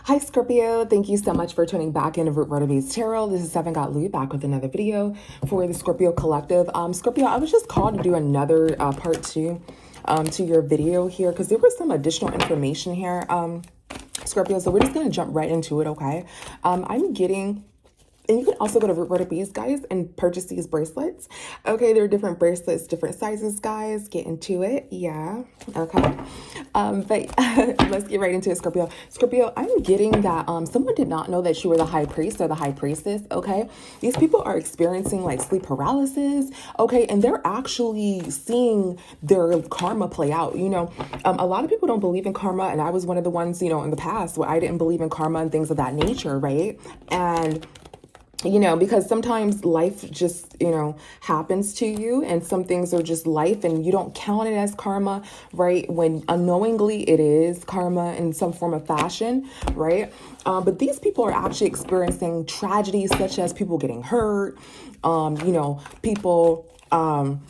Hi Scorpio, thank you so much for tuning back into Root Rotabe's Tarot. This is Seven Got Louie back with another video for the Scorpio Collective. Scorpio, I was just called to do another part two to your video here because there was some additional information here, Scorpio. So we're just going to jump right into it, okay? I'm getting... And you can also go to Root Rotabe's, guys, and purchase these bracelets. Okay, there are different bracelets, different sizes, guys. Get into it. Yeah. Okay. But let's get right into it, Scorpio. Scorpio, I'm getting that someone did not know that you were the high priest or the high priestess, okay? These people are experiencing like sleep paralysis, okay? And they're actually seeing their karma play out. You know, a lot of people don't believe in karma, and I was one of the ones, you know, in the past where I didn't believe in karma and things of that nature, right? And you know, because sometimes life just, you know, happens to you and some things are just life and you don't count it as karma, right? When unknowingly it is karma in some form of fashion, right? But these people are actually experiencing tragedies such as people getting hurt, you know, people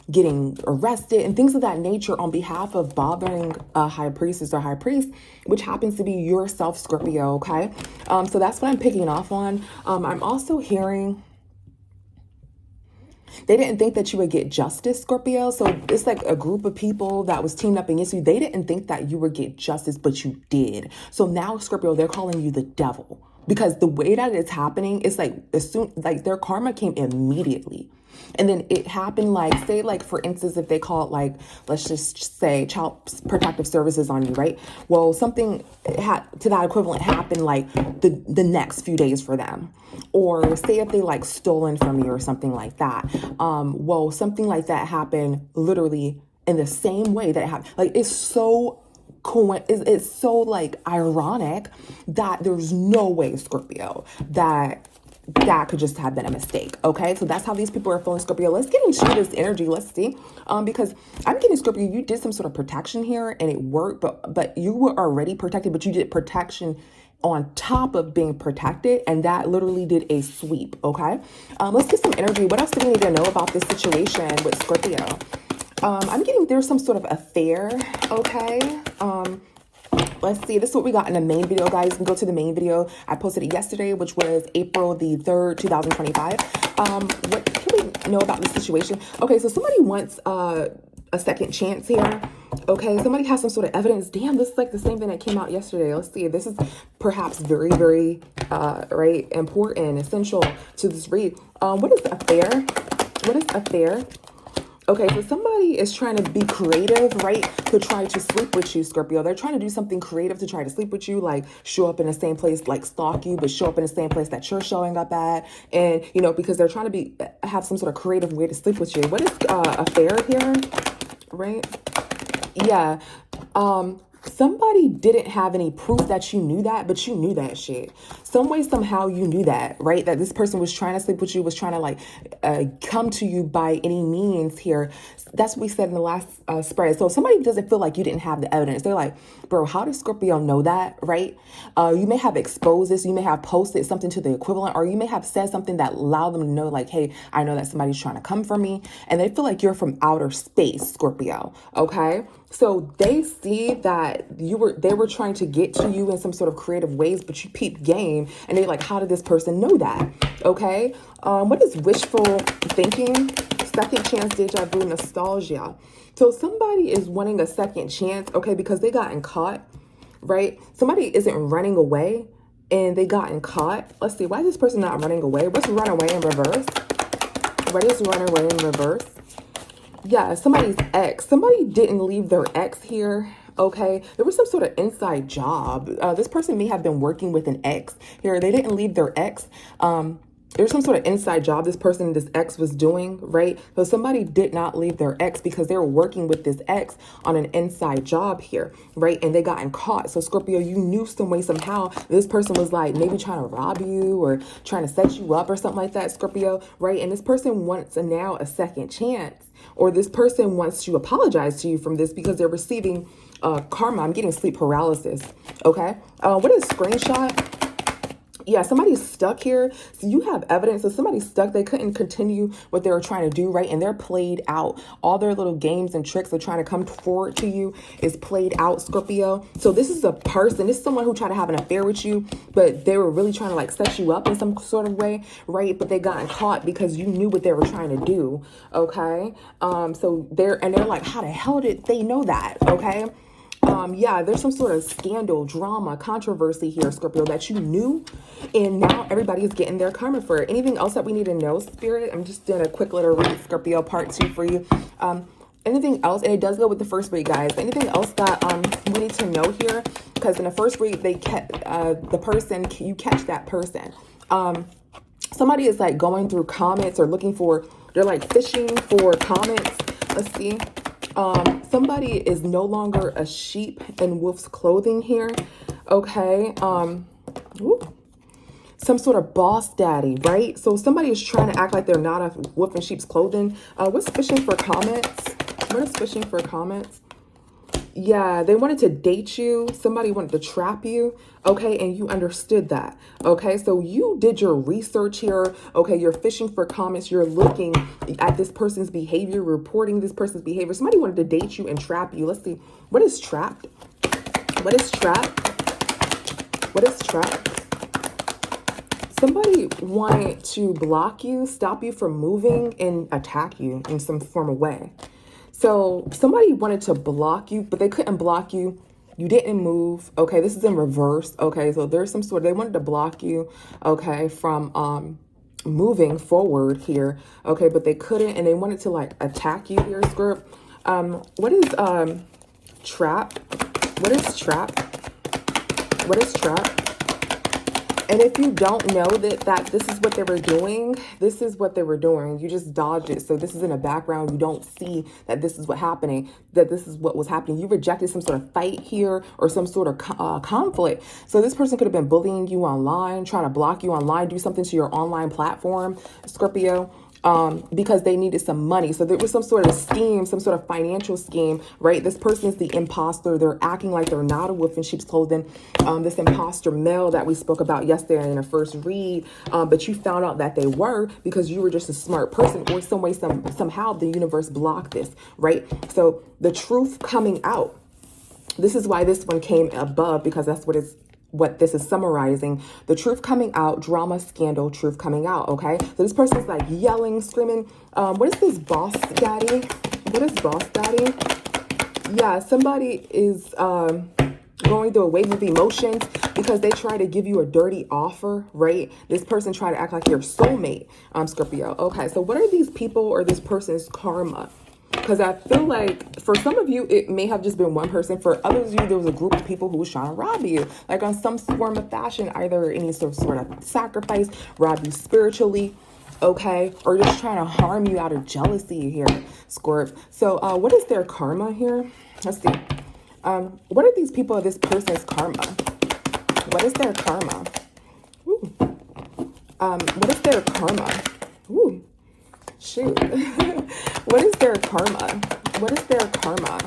getting arrested and things of that nature on behalf of bothering a high priestess or high priest, which happens to be yourself, Scorpio, okay? So that's what I'm picking off on. I'm also hearing they didn't think that you would get justice, Scorpio. So it's like a group of people that was teamed up against you. They didn't think that you would get justice, but you did. So now, Scorpio, they're calling you the devil because the way that it's happening, it's like as soon like their karma came immediately. And then it happened like, say, like, for instance, if they call it like, let's just say child protective services on you, right? Well, something to that equivalent happened like the next few days for them. Or say if they like stolen from you or something like that. Well, something like that happened literally in the same way that it happened. Like, it's so cool. It's so like ironic that there's no way, Scorpio, that could just have been a mistake. Okay, so that's how these people are feeling, Scorpio. Let's get into this energy. Let's see, because I'm getting, Scorpio, you did some sort of protection here and it worked, but you were already protected, but you did protection on top of being protected, and that literally did a sweep. Okay, let's get some energy. What else do we need to know about this situation with Scorpio? I'm getting there's some sort of affair. Okay. Let's see. This is what we got in the main video, guys. You can go to the main video. I posted it yesterday, which was April the 3rd, 2025. What can we know about this situation? Okay, so somebody wants a second chance here. Okay, somebody has some sort of evidence. Damn, this is like the same thing that came out yesterday. Let's see. This is perhaps very, very, right, important, essential to this read. What is affair? What is affair? Okay, so somebody is trying to be creative, right, to try to sleep with you, Scorpio. They're trying to do something creative to try to sleep with you, like show up in the same place, like stalk you, but show up in the same place that you're showing up at. And, you know, because they're trying to have some sort of creative way to sleep with you. What is affair here, right? Yeah. Somebody didn't have any proof that you knew that, but you knew that shit. Some way, somehow you knew that, right? That this person was trying to sleep with you, was trying to like come to you by any means here. That's what we said in the last spread. So if somebody doesn't feel like you didn't have the evidence, they're like, bro, how does Scorpio know that, right? You may have exposed this, you may have posted something to the equivalent, or you may have said something that allowed them to know like, hey, I know that somebody's trying to come for me. And they feel like you're from outer space, Scorpio, okay? So they see that they were trying to get to you in some sort of creative ways, but you peeped game and they're like, how did this person know that? Okay. What is wishful thinking? Second chance, deja vu, nostalgia. So somebody is wanting a second chance, okay, because they gotten caught, right? Somebody isn't running away and they gotten caught. Let's see, why is this person not running away? What's run away in reverse? What is run away in reverse? Yeah, somebody's ex. Somebody didn't leave their ex here, okay? There was some sort of inside job. This person may have been working with an ex here. They didn't leave their ex. There's some sort of inside job this ex was doing, right? So somebody did not leave their ex because they were working with this ex on an inside job here, right? And they gotten caught. So Scorpio, you knew some way, somehow, this person was like maybe trying to rob you or trying to set you up or something like that, Scorpio, right? And this person wants now a second chance, or this person wants to apologize to you from this because they're receiving karma. I'm getting sleep paralysis, okay? What is screenshot? Yeah, somebody's stuck here. So you have evidence that somebody's stuck. They couldn't continue what they were trying to do, right? And they're played out. All their little games and tricks they're trying to come forward to you is played out, Scorpio. So this is a person, this is someone who tried to have an affair with you, but they were really trying to like set you up in some sort of way, right? But they got caught because you knew what they were trying to do, okay? So they're like, how the hell did they know that, okay? Yeah, there's some sort of scandal, drama, controversy here, Scorpio, that you knew, and now everybody is getting their karma for it. Anything else that we need to know, Spirit? I'm just doing a quick little read, Scorpio, part 2 for you. Anything else, and it does go with the first read, guys. Anything else that we need to know here? Because in the first read, they kept the person, you catch that person. Somebody is like going through comments or looking for, they're like fishing for comments. Let's see. Somebody is no longer a sheep in wolf's clothing here. Okay. Some sort of boss daddy, right? So somebody is trying to act like they're not a wolf in sheep's clothing. What's fishing for comments? What is fishing for comments? Yeah, they wanted to date you. Somebody wanted to trap you. Okay, and you understood that. Okay, so you did your research here. Okay, you're fishing for comments. You're looking at this person's behavior, reporting this person's behavior. Somebody wanted to date you and trap you. Let's see. What is trapped? What is trapped? What is trapped? Somebody wanted to block you, stop you from moving, and attack you in some form of way. So somebody wanted to block you, but they couldn't block you. You didn't move. Okay, this is in reverse. Okay, so there's some sort, they wanted to block you, okay, from moving forward here. Okay, but they couldn't, and they wanted to like attack you here, Scorp. What is trap? What is trap? What is trap? And if you don't know that this is what they were doing, this is what they were doing. You just dodged it. So this is in the background. You don't see that this is what happening, that this is what was happening. You rejected some sort of fight here or some sort of conflict. So this person could have been bullying you online, trying to block you online, do something to your online platform, Scorpio. Because they needed some money. So there was some sort of scheme, some sort of financial scheme, right? This person is the imposter. They're acting like they're not a wolf in sheep's clothing. This imposter male that we spoke about yesterday in the first read, but you found out that they were because you were just a smart person, or some way, somehow the universe blocked this, right? So the truth coming out. This is why this one came above, because that's what this is summarizing. The truth coming out, drama, scandal, truth coming out, okay? So this person's like yelling, screaming. What is this boss daddy? What is boss daddy? Yeah, somebody is going through a wave of emotions because they try to give you a dirty offer, right? This person tried to act like your soulmate, Scorpio. Okay, so what are these people or this person's karma? Because I feel like for some of you, it may have just been one person. For others of you, there was a group of people who was trying to rob you, like on some form of fashion, either any sort of sacrifice, rob you spiritually, okay, or just trying to harm you out of jealousy here, Scorp. So what is their karma here? Let's see. What are these people, this person's karma? What is their karma? Ooh. What is their karma? Ooh. Shoot. What is their karma? What is their karma?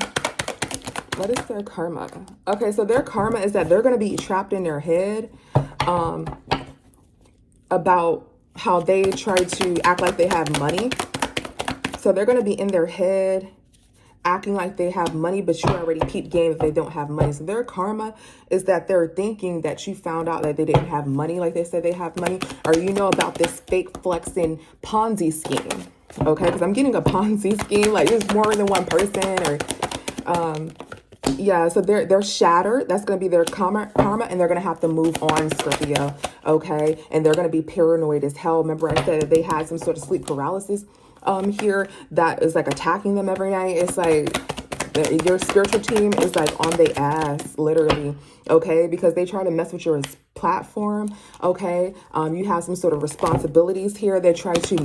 What is their karma? Okay, so their karma is that they're going to be trapped in their head about how they try to act like they have money. So they're going to be in their head acting like they have money, but you already peeped game if they don't have money. So their karma is that they're thinking that you found out that they didn't have money like they said they have money, or you know about this fake flexing Ponzi scheme. Okay, because I'm getting a Ponzi scheme, like there's more than one person, or yeah, so they're shattered. That's going to be their karma, and they're going to have to move on, Scorpio. Okay, and they're going to be paranoid as hell. Remember I said that they had some sort of sleep paralysis here that is like attacking them every night. It's like your spiritual team is like on their ass, literally, okay, because they try to mess with your platform, okay. You have some sort of responsibilities here. They try to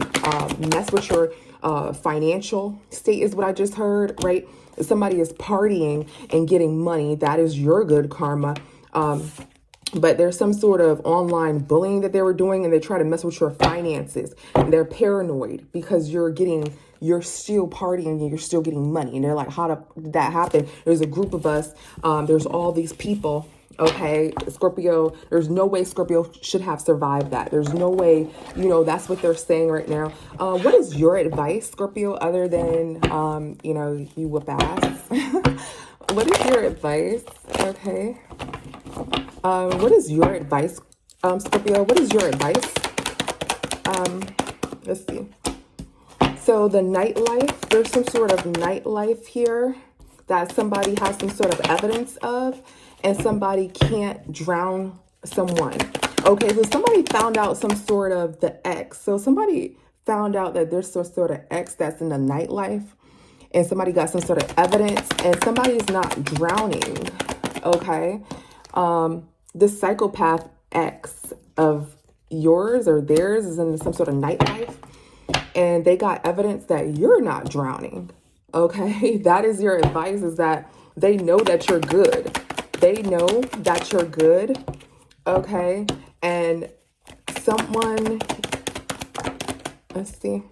mess with your financial state is what I just heard, right? Somebody is partying and getting money. That is your good karma. But there's some sort of online bullying that they were doing, and they try to mess with your finances, and they're paranoid because you're still partying and you're still getting money. And they're like, how did that happen? There's a group of us. There's all these people. Okay, Scorpio, there's no way Scorpio should have survived that. There's no way, you know, that's what they're saying right now. What is your advice, Scorpio, other than, you know, you whip ass? What is your advice? Okay. What is your advice, Scorpio? What is your advice? Let's see. So the nightlife, there's some sort of nightlife here that somebody has some sort of evidence of, and somebody can't drown someone. Okay, so somebody found out some sort of the X. So somebody found out that there's some sort of X that's in the nightlife, and somebody got some sort of evidence, and somebody's not drowning. Okay, the psychopath X of yours or theirs is in some sort of nightlife, and they got evidence that you're not drowning. Okay, that is your advice, is that they know that you're good. They know that you're good. Okay, and someone, let's see.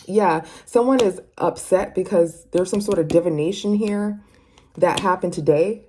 Yeah, someone is upset because there's some sort of divination here that happened today.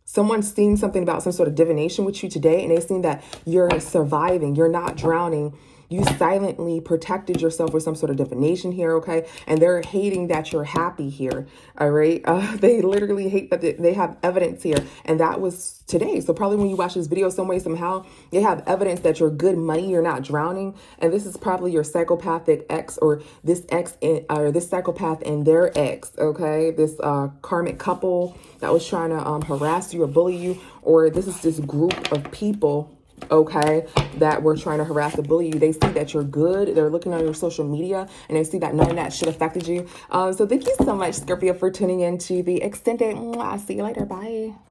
Someone's seen something about some sort of divination with you today, and they've seen that you're surviving, you're not drowning. You silently protected yourself with some sort of divination here, okay? And they're hating that you're happy here, all right? They literally hate that they have evidence here, and that was today. So probably when you watch this video, some way, somehow, they have evidence that you're good money, you're not drowning, and this is probably your psychopathic ex, or this ex, or this psychopath and their ex, okay? This karmic couple that was trying to harass you or bully you, or this is this group of people, okay, that were trying to harass or bully you. They see that you're good. They're looking on your social media, and they see that none of that shit affected you. So thank you so much, Scorpio, for tuning into the extended. I'll see you later. Bye.